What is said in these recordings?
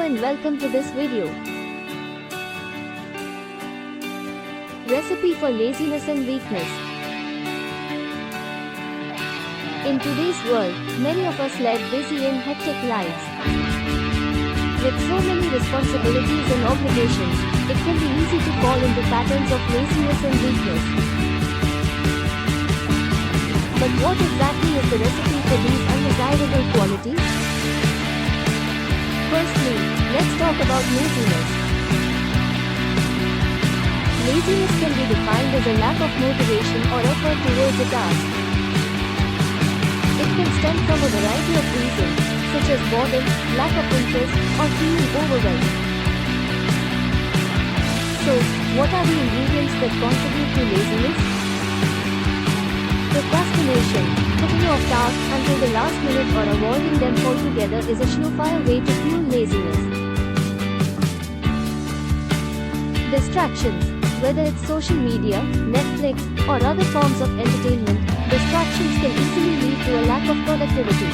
and welcome to this video. Recipe for laziness and weakness. In today's world, many of us lead busy and hectic lives. With so many responsibilities and obligations, it can be easy to fall into patterns of laziness and weakness. But what exactly is the recipe for these undesirable qualities? Firstly, let's talk about laziness. Laziness can be defined as a lack of motivation or effort towards a task. It can stem from a variety of reasons, such as boredom, lack of interest, or feeling overwhelmed. So, what are the ingredients that contribute to laziness? Procrastination, putting off tasks until the last minute or avoiding them altogether is a surefire way to fuel laziness. Distractions, whether it's social media, Netflix, or other forms of entertainment, distractions can easily lead to a lack of productivity.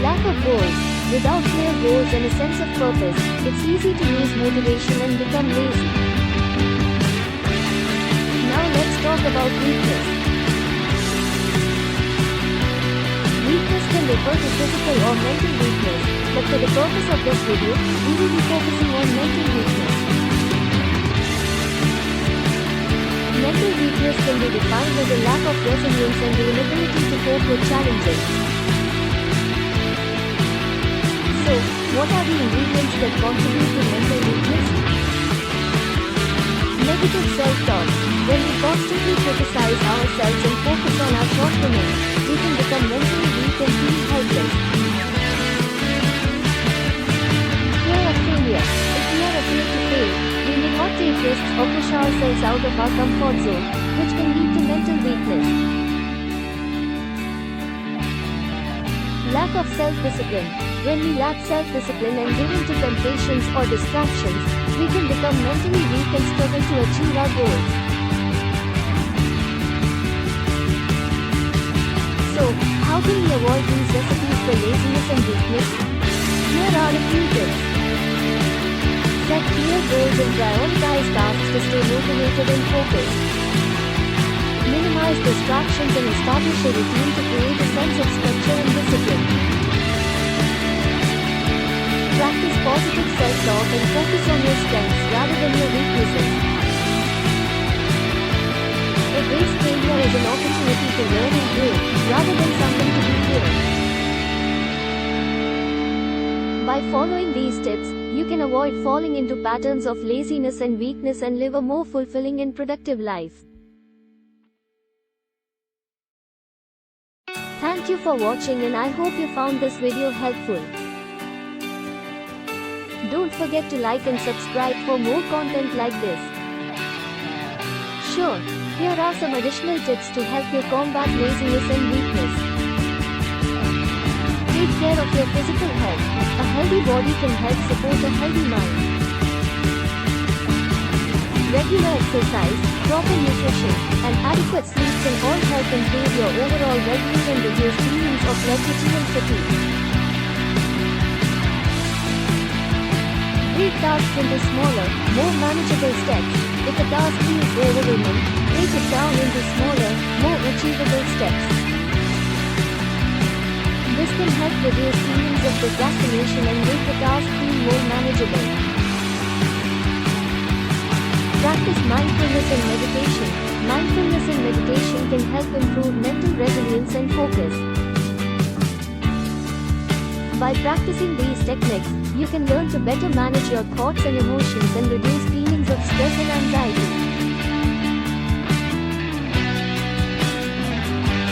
Lack of goals, without clear goals and a sense of purpose, it's easy to lose motivation and become lazy. Now let's talk about weakness. Weakness can refer to physical or mental weakness, but for the purpose of this video, we will be focusing on mental weakness. Mental weakness can be defined as a lack of resilience and the inability to cope with challenges. So, what are the ingredients that contribute to mental weakness? Negative self-talk. When we constantly criticize ourselves and focus on our shortcomings, we can become mentally weak and feel helpless. Fear of failure. If we are afraid to fail, we may not take risks or push ourselves out of our comfort zone, which can lead to mental weakness. Lack of self-discipline. When we lack self-discipline and give in to temptations or distractions, we can become mentally weak and struggle to achieve our goals. So, how can we avoid these recipes for laziness and weakness? Here are a few tips. Set clear goals and prioritize tasks to stay motivated and focused. Minimize distractions and establish a routine to create a sense of structure and discipline. Practice positive self-talk and focus on your strengths rather than your weaknesses. Embrace failure as an opportunity to learn and grow, rather than something to be feared. By following these tips, you can avoid falling into patterns of laziness and weakness and live a more fulfilling and productive life. Thank you for watching, and I hope you found this video helpful. Don't forget to like and subscribe for more content like this. Sure, here are some additional tips to help you combat laziness and weakness. Take care of your physical health. A healthy body can help support a healthy mind. Regular exercise, proper nutrition, and adequate sleep can all help improve your overall well-being and reduce feelings of lethargy and fatigue. Break tasks into smaller, more manageable steps. If a task feels overwhelming, break it down into smaller, more achievable steps. This can help reduce feelings of procrastination and make the task feel more manageable. Practice mindfulness and meditation. Mindfulness and meditation can help improve mental resilience and focus. By practicing these techniques, you can learn to better manage your thoughts and emotions and reduce feelings of stress and anxiety.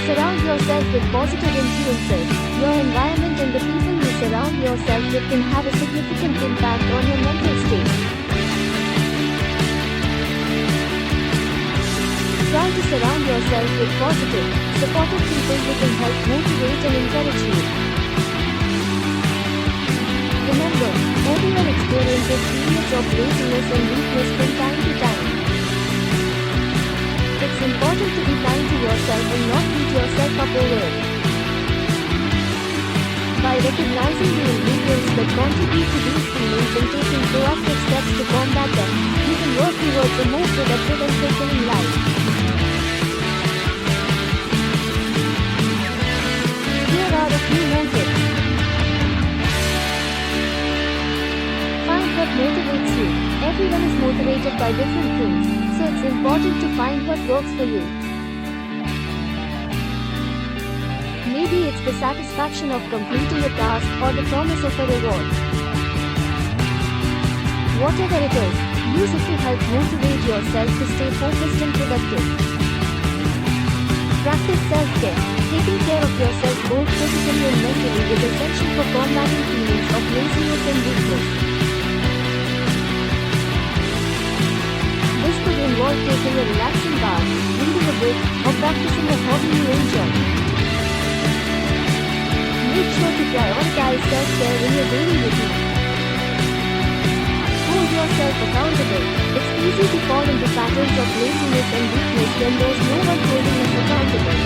Surround yourself with positive influences. Your environment and the people you surround yourself with can have a significant impact on your mental state. Try to surround yourself with positive, supportive people who can help motivate and encourage you. Remember, everyone experiences periods of laziness and weakness from time to time. It's important to be kind to yourself and not beat yourself up over it. By By recognizing the ingredients that contribute to these feelings and taking proactive steps to combat them, you can work towards a more productive and fulfilling life. Here are a few more tips. Find what motivates you. Everyone is motivated by different things, so it's important to find what works for you. Maybe it's the satisfaction of completing a task or the promise of a reward. Whatever it is, use it to help motivate yourself to stay focused and productive. Practice self-care. Taking care of yourself both physically and mentally is essential for combating feelings of laziness and weakness. This could involve taking a relaxing bath, reading a book, or practicing a hobby you enjoy. Make sure to prioritize self-care in your daily routine. Hold yourself accountable. It's easy to fall into patterns of laziness and weakness when there's no one holding us accountable.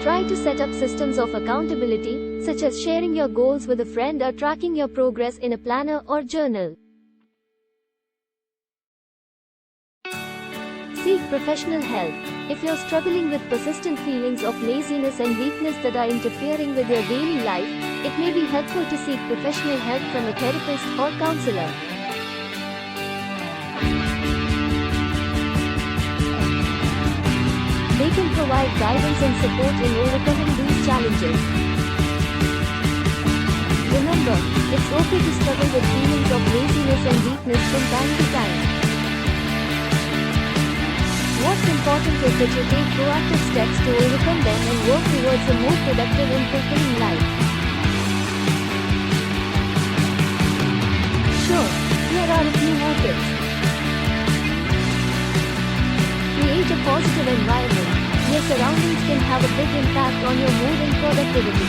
Try to set up systems of accountability, such as sharing your goals with a friend or tracking your progress in a planner or journal. Seek professional help. If you're struggling with persistent feelings of laziness and weakness that are interfering with your daily life, it may be helpful to seek professional help from a therapist or counselor. They can provide guidance and support in overcoming these challenges. Remember, it's okay to struggle with feelings of laziness and weakness from time to time. What's important is that you take proactive steps to overcome them and work towards a more productive and fulfilling life. Sure, here are a few more tips. Create a positive environment. Your surroundings can have a big impact on your mood and productivity.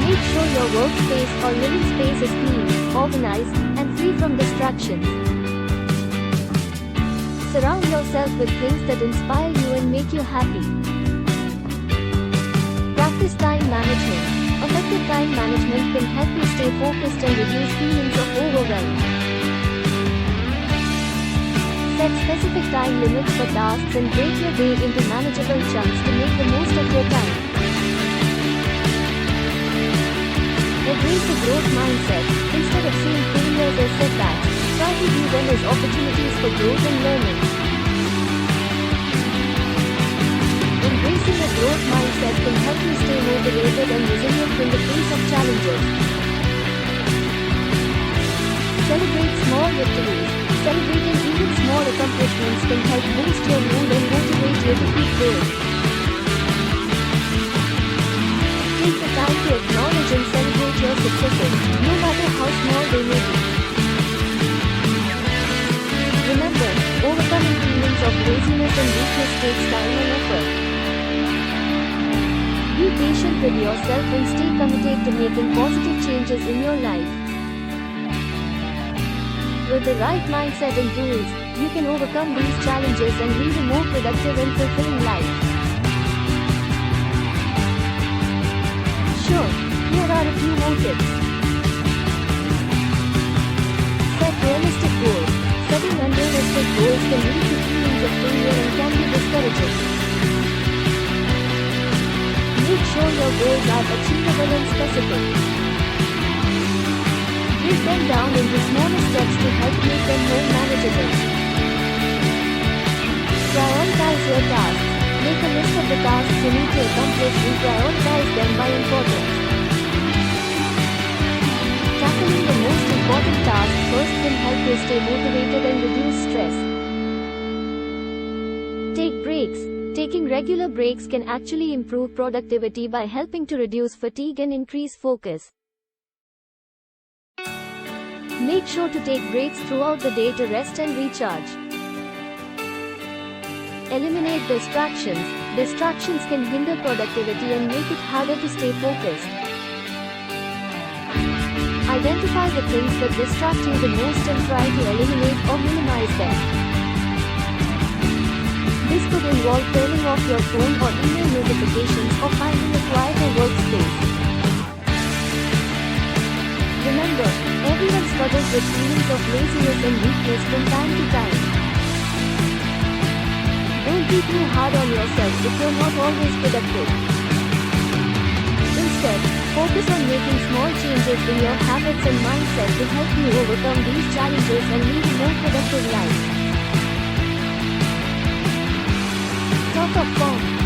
Make sure your workspace or living space is clean, organized, and free from distractions. Surround yourself with things that inspire you and make you happy. Practice time management. Effective time management can help you stay focused and reduce feelings of overwhelm. Set specific time limits for tasks and break your day into manageable chunks to make the most of your time. Embrace a growth mindset. Instead of seeing failures as setbacks, try to view them as opportunities for growth and learning. Embracing a growth mindset can help you stay motivated and resilient in the face of challenges. Celebrate small victories. Celebrating even small accomplishments can help boost your mood and motivate you to keep going. Take the time to acknowledge and celebrate your successes, no matter how small they may be. Remember, overcoming feelings of laziness and weakness takes time and effort. Be patient with yourself and stay committed to making positive changes in your life. With the right mindset and tools, you can overcome these challenges and lead a more productive and fulfilling life. Sure, here are a few more tips. Set realistic goals. Setting unrealistic goals can lead to feelings of failure and can be discouraging. Make sure your goals are achievable and specific. Break them down into smaller steps to help make them more manageable. Prioritize your tasks. Make a list of the tasks you need to accomplish and prioritize them by importance. Tackling the most important task first can help you stay motivated and reduce stress. Take breaks. Taking regular breaks can actually improve productivity by helping to reduce fatigue and increase focus. Make sure to take breaks throughout the day to rest and recharge. Eliminate distractions. Distractions can hinder productivity and make it harder to stay focused. Identify the things that distract you the most and try to eliminate or minimize them. This could also involve turning off your phone or email notifications or finding a quieter workspace. Remember, everyone struggles with feelings of laziness and weakness from time to time. Don't be too hard on yourself if you're not always productive. Instead, focus on making small changes in your habits and mindset to help you overcome these challenges and lead a more productive life. Talk of form.